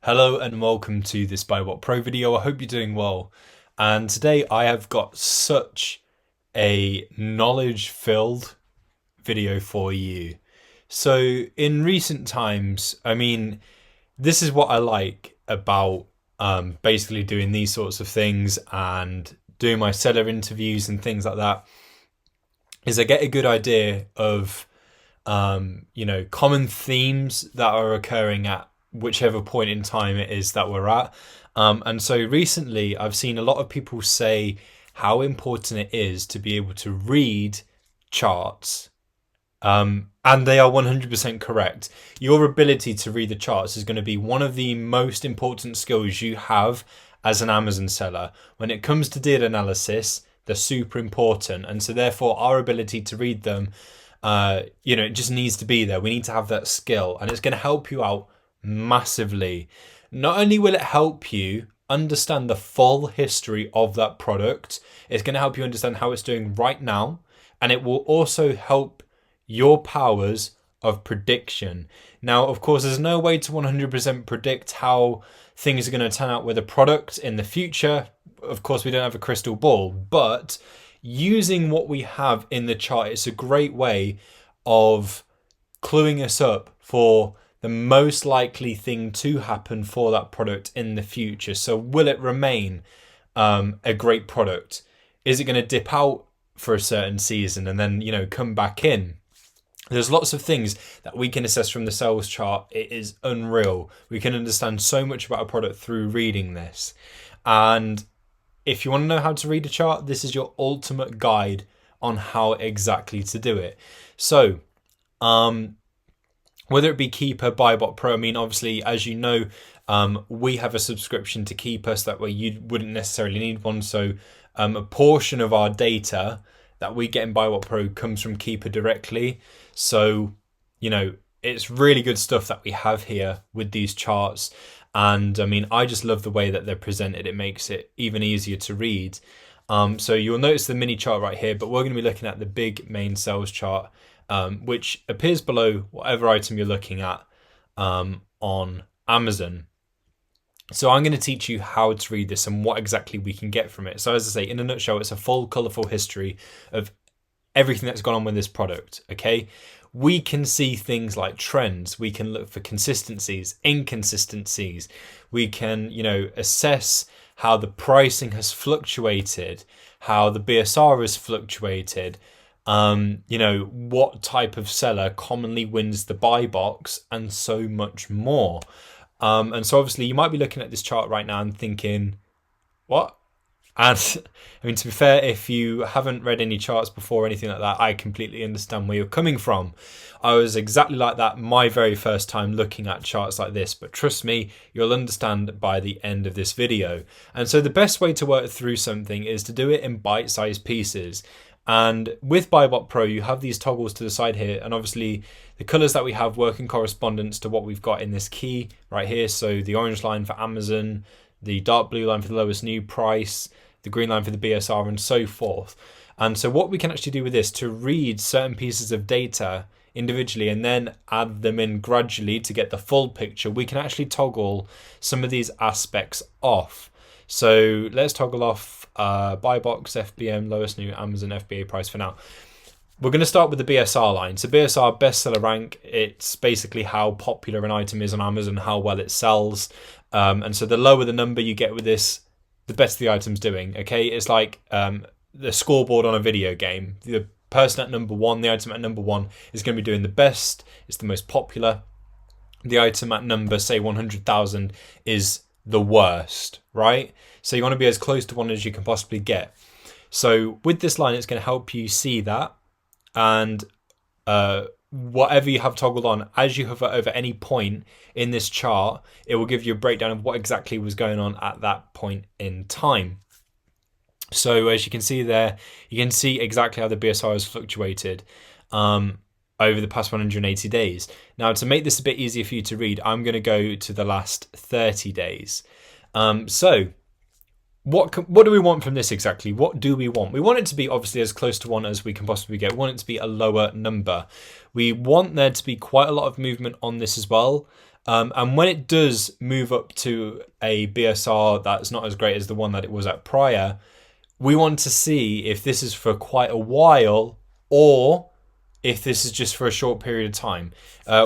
Hello and welcome to this BuyBotPro video. I hope you're doing well. And today I have got such a knowledge-filled video for you. So in recent times, this is what I like about basically doing these sorts of things and doing my seller interviews and things like that, is I get a good idea of common themes that are occurring at whichever point in time it is that we're at. And so recently I've seen a lot of people say how important it is to be able to read charts. And they are 100% correct. Your ability to read the charts is going to be one of the most important skills you have as an Amazon seller. When it comes to deal analysis, they're super important. And so therefore our ability to read them, it just needs to be there. We need to have that skill, and it's going to help you out massively. Not only will it help you understand the full history of that product, it's going to help you understand how it's doing right now, and it will also help your powers of prediction. Now, of course, there's no way to 100% predict how things are going to turn out with a product in the future. Of course, we don't have a crystal ball, but using what we have in the chart, it's a great way of cluing us up for the most likely thing to happen for that product in the future. So will it remain a great product? Is it going to dip out for a certain season and then, come back in? There's lots of things that we can assess from the sales chart. It is unreal. We can understand so much about a product through reading this. And if you want to know how to read a chart, this is your ultimate guide on how exactly to do it. So, whether it be Keeper, BuyBotPro, obviously, as you know, we have a subscription to Keeper, so that way you wouldn't necessarily need one. So a portion of our data that we get in BuyBotPro comes from Keeper directly. So, it's really good stuff that we have here with these charts. And I just love the way that they're presented. It makes it even easier to read. So you'll notice the mini chart right here, but we're going to be looking at the big main sales chart, which appears below whatever item you're looking at on Amazon. So I'm going to teach you how to read this and what exactly we can get from it. So as I say, in a nutshell, it's a full colourful history of everything that's gone on with this product, okay? We can see things like trends. We can look for consistencies, inconsistencies. We can, assess how the pricing has fluctuated, how the BSR has fluctuated, what type of seller commonly wins the buy box, and so much more. And so obviously you might be looking at this chart right now and thinking, what? And to be fair, if you haven't read any charts before or anything like that, I completely understand where you're coming from. I was exactly like that my very first time looking at charts like this, but trust me, you'll understand by the end of this video. And so the best way to work through something is to do it in bite-sized pieces. And with BuyBotPro, you have these toggles to the side here, and obviously the colors that we have work in correspondence to what we've got in this key right here. So the orange line for Amazon, the dark blue line for the lowest new price, the green line for the BSR, and so forth. And so what we can actually do with this to read certain pieces of data individually and then add them in gradually to get the full picture, we can actually toggle some of these aspects off. So let's toggle off buy box, FBM, lowest new, Amazon FBA price for now. We're going to start with the BSR line. So BSR, bestseller rank, it's basically how popular an item is on Amazon, how well it sells. And so the lower the number you get with this, the better the item's doing, okay? It's like the scoreboard on a video game. The person at number one, the item at number one is going to be doing the best. It's the most popular. The item at number, say 100,000, is the worst, right? So you want to be as close to one as you can possibly get. So with this line, it's going to help you see that. And whatever you have toggled on, as you hover over any point in this chart, it will give you a breakdown of what exactly was going on at that point in time. So as you can see there, you can see exactly how the BSR has fluctuated over the past 180 days. Now, to make this a bit easier for you to read, I'm going to go to the last 30 days. So what do we want from this exactly? What do we want? We want it to be obviously as close to one as we can possibly get. We want it to be a lower number. We want there to be quite a lot of movement on this as well. And when it does move up to a BSR that's not as great as the one that it was at prior, we want to see if this is for quite a while or if this is just for a short period of time,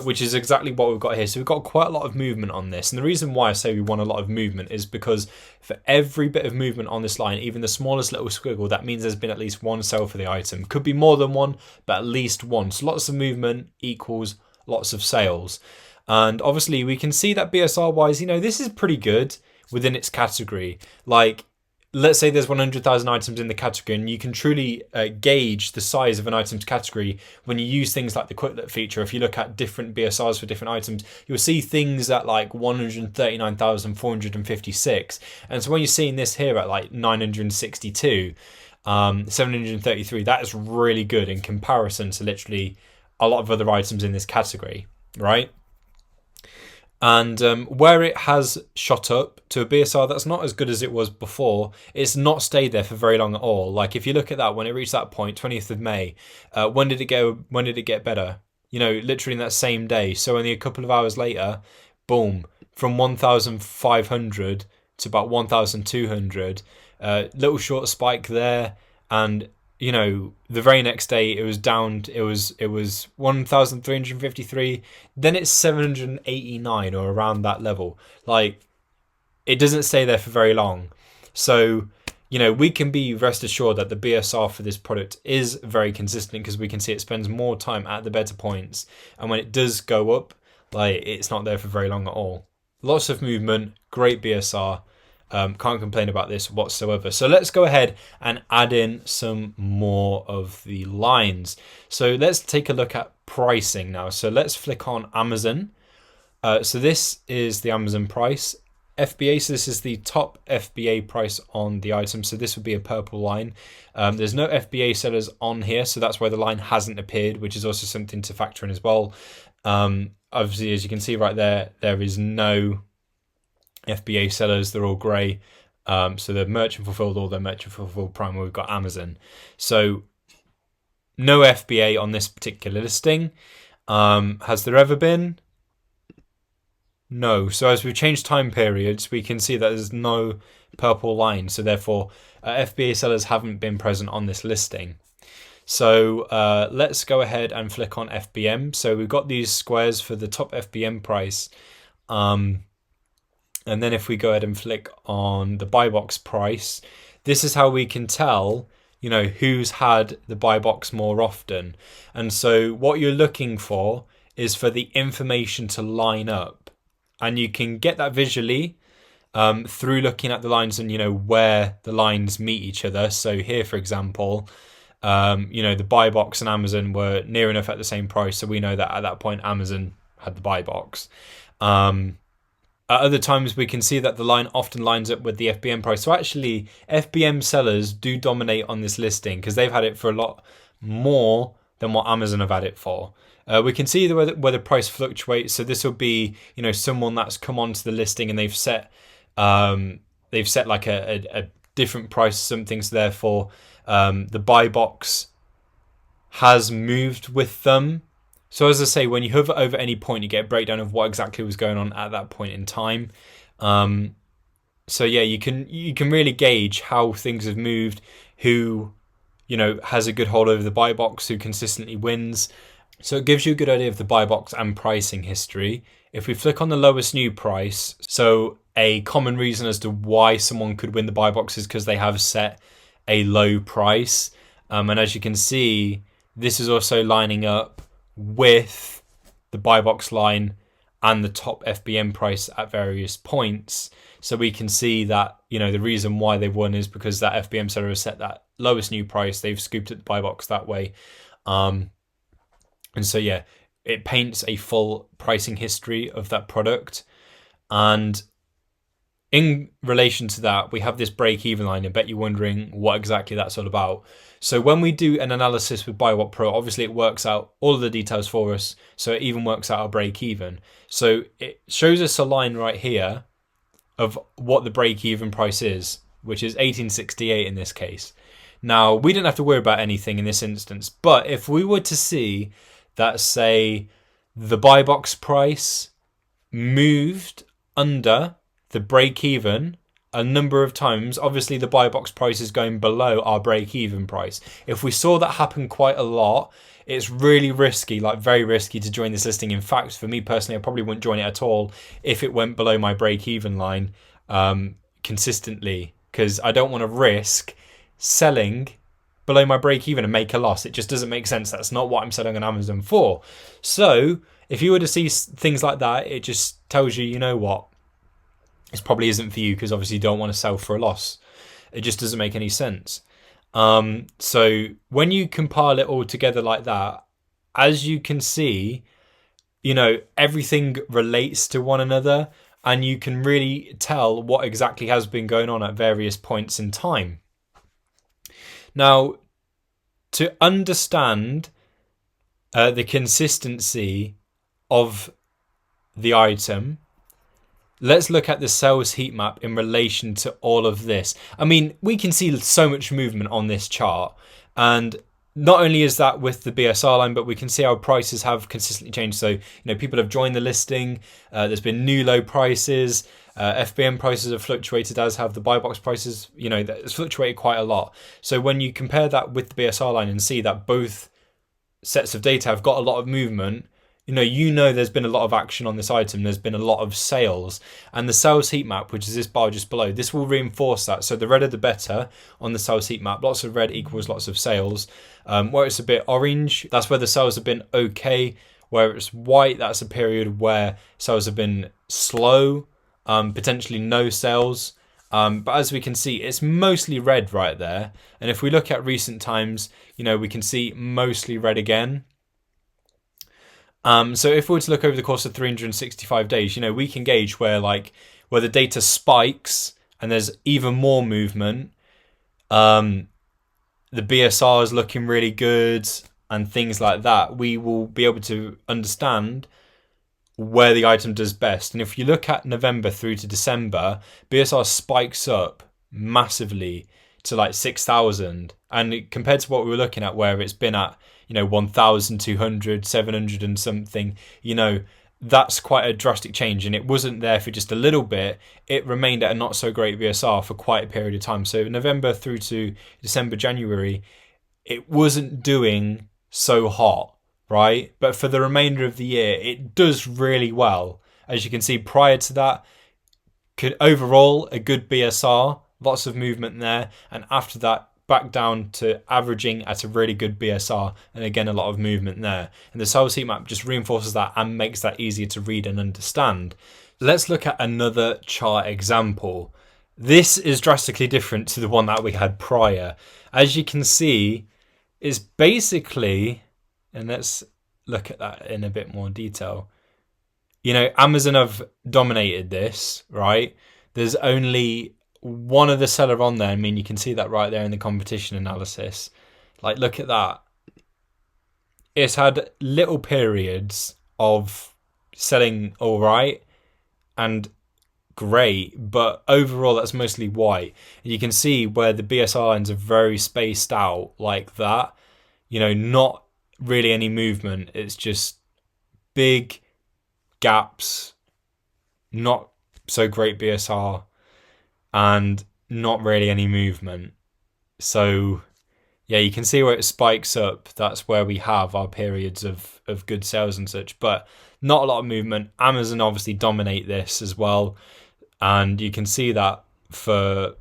which is exactly what we've got here. So we've got quite a lot of movement on this. And the reason why I say we want a lot of movement is because for every bit of movement on this line, even the smallest little squiggle, that means there's been at least one sell for the item. Could be more than one, but at least one. So lots of movement equals lots of sales. And obviously we can see that BSR wise, this is pretty good within its category. Like, let's say there's 100,000 items in the category, and you can truly gauge the size of an item's category when you use things like the quick look feature. If you look at different BSRs for different items, you'll see things at like 139,456. And so when you're seeing this here at like 962, 733, that is really good in comparison to literally a lot of other items in this category, right? And where it has shot up to a BSR that's not as good as it was before, it's not stayed there for very long at all. Like if you look at that, when it reached that point, 20th of May, when did it go? When did it get better? Literally in that same day. So only a couple of hours later, boom, from 1,500 to about 1,200. Little short spike there, and the very next day it was down. It was 1,353. Then it's 789 or around that level. Like, it doesn't stay there for very long. So, we can be rest assured that the BSR for this product is very consistent, because we can see it spends more time at the better points. And when it does go up, like, it's not there for very long at all. Lots of movement, great BSR. Can't complain about this whatsoever. So let's go ahead and add in some more of the lines. So let's take a look at pricing now. So let's flick on Amazon. So this is the Amazon price. FBA, so this is the top FBA price on the item. So this would be a purple line. There's no FBA sellers on here, so that's why the line hasn't appeared, which is also something to factor in as well. Obviously, as you can see right there, there is no FBA sellers. They're all grey. So they're merchant fulfilled, or they're merchant fulfilled prime. We've got Amazon. So no FBA on this particular listing. Has there ever been? No. So as we've changed time periods, we can see that there's no purple line. So therefore, FBA sellers haven't been present on this listing. So let's go ahead and flick on FBM. So we've got these squares for the top FBM price. And then if we go ahead and flick on the buy box price, this is how we can tell, who's had the buy box more often. And so what you're looking for is for the information to line up. And you can get that visually through looking at the lines and, where the lines meet each other. So here, for example, the buy box and Amazon were near enough at the same price. So we know that at that point, Amazon had the buy box. At other times, we can see that the line often lines up with the FBM price. So actually, FBM sellers do dominate on this listing, because they've had it for a lot more than what Amazon have had it for. We can see where the price fluctuates. So this will be, someone that's come onto the listing and they've set like a different price. Some things, therefore, the buy box has moved with them. So as I say, when you hover over any point, you get a breakdown of what exactly was going on at that point in time. So yeah, you can really gauge how things have moved, who has a good hold over the buy box, who consistently wins. So it gives you a good idea of the buy box and pricing history. If we flick on the lowest new price, so a common reason as to why someone could win the buy box is because they have set a low price. And as you can see, this is also lining up with the buy box line and the top FBM price at various points. So we can see that, the reason why they've won is because that FBM seller has set that lowest new price. They've scooped at the buy box that way. And so, yeah, it paints a full pricing history of that product. And in relation to that, we have this break-even line. I bet you're wondering what exactly that's all about. So when we do an analysis with BuyBotPro, obviously it works out all of the details for us. So it even works out our break-even. So it shows us a line right here of what the break-even price is, which is 1868 in this case. Now, we don't have to worry about anything in this instance. But if we were to see that, say, the buy box price moved under the break even a number of times. Obviously the buy box price is going below our break even price. If we saw that happen quite a lot, it's really risky, like very risky to join this listing. In fact, for me personally, I probably wouldn't join it at all if it went below my break even line consistently, because I don't want to risk selling below my break even and make a loss. It just doesn't make sense. That's not what I'm selling on Amazon for. So if you were to see things like that, it just tells you, you know what, this probably isn't for you, because obviously you don't want to sell for a loss. It just doesn't make any sense. So when you compile it all together like that, as you can see, you know, everything relates to one another, and you can really tell what exactly has been going on at various points in time. Now, to understand the consistency of the item, let's look at the sales heat map in relation to all of this. I mean, we can see so much movement on this chart, and not only is that with the BSR line, but we can see how prices have consistently changed. So, you know, people have joined the listing. There's been new low prices. FBM prices have fluctuated, as have the buy box prices. You know, it's fluctuated quite a lot. So when you compare that with the BSR line and see that both sets of data have got a lot of movement, you know there's been a lot of action on this item. There's been a lot of sales, and the sales heat map, which is this bar just below, this will reinforce that. So the redder the better on the sales heat map. Lots of red equals lots of sales. Where it's a bit orange, that's where the sales have been okay. Where it's white, that's a period where sales have been slow, potentially no sales. But as we can see, it's mostly red right there. And if we look at recent times, you know, we can see mostly red again. So if we were to look over the course of 365 days, you know, we can gauge where the data spikes and there's even more movement. The BSR is looking really good and things like that. We will be able to understand where the item does best. And if you look at November through to December, BSR spikes up massively to like 6,000. And compared to what we were looking at, where it's been at, you know, 1,200, 700 and something, you know, that's quite a drastic change. And it wasn't there for just a little bit. It remained at a not so great BSR for quite a period of time. So November through to December, January, it wasn't doing so hot, right? But for the remainder of the year, it does really well. As you can see, prior to that, overall, a good BSR, lots of movement there. And after that, back down to averaging at a really good BSR, and again a lot of movement there. And the sales heat map just reinforces that and makes that easier to read and understand. Let's look at another chart example. This is drastically different to the one that we had prior. As you can see, it's basically, and let's look at that in a bit more detail. You know, Amazon have dominated this, right? There's only one other seller on there. I mean, you can see that right there in the competition analysis. Like, look at that. It's had little periods of selling all right and great, but overall that's mostly white. And you can see where the BSR lines are very spaced out like that. You know, not really any movement. It's just big gaps, not so great BSR, and not really any movement. So yeah, you can see where it spikes up. That's where we have our periods of good sales and such, but not a lot of movement. Amazon obviously dominate this as well, and you can see that for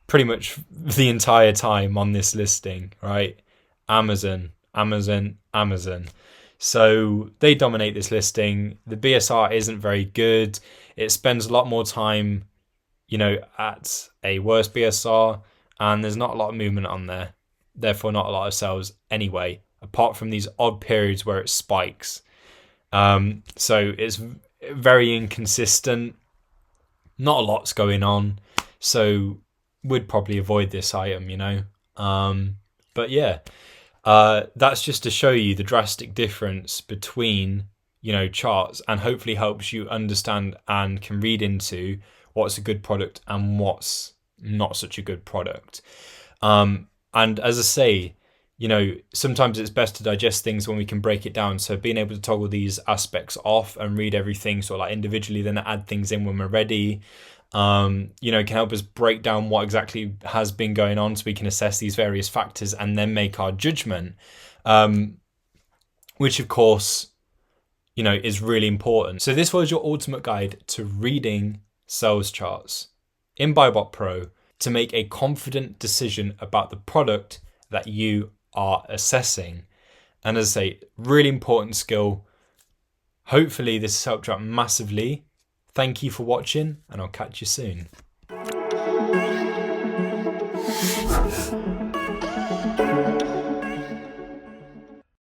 pretty much the entire time on this listing, right? Amazon. So they dominate this listing. The BSR isn't very good. It spends a lot more time, you know, at a worse BSR, and there's not a lot of movement on there. Therefore, not a lot of sales anyway, apart from these odd periods where it spikes. So it's very inconsistent. Not a lot's going on. So would probably avoid this item, you know. But yeah, that's just to show you the drastic difference between, you know, charts, and hopefully helps you understand and can read into what's a good product and what's not such a good product. And as I say, sometimes it's best to digest things when we can break it down. So being able to toggle these aspects off and read everything sort of like individually, then add things in when we're ready, can help us break down what exactly has been going on so we can assess these various factors and then make our judgment, which of course, is really important. So this was your ultimate guide to reading sales charts in BuyBotPro to make a confident decision about the product that you are assessing. And as I say, really important skill. Hopefully this has helped you out massively. Thank you for watching, and I'll catch you soon.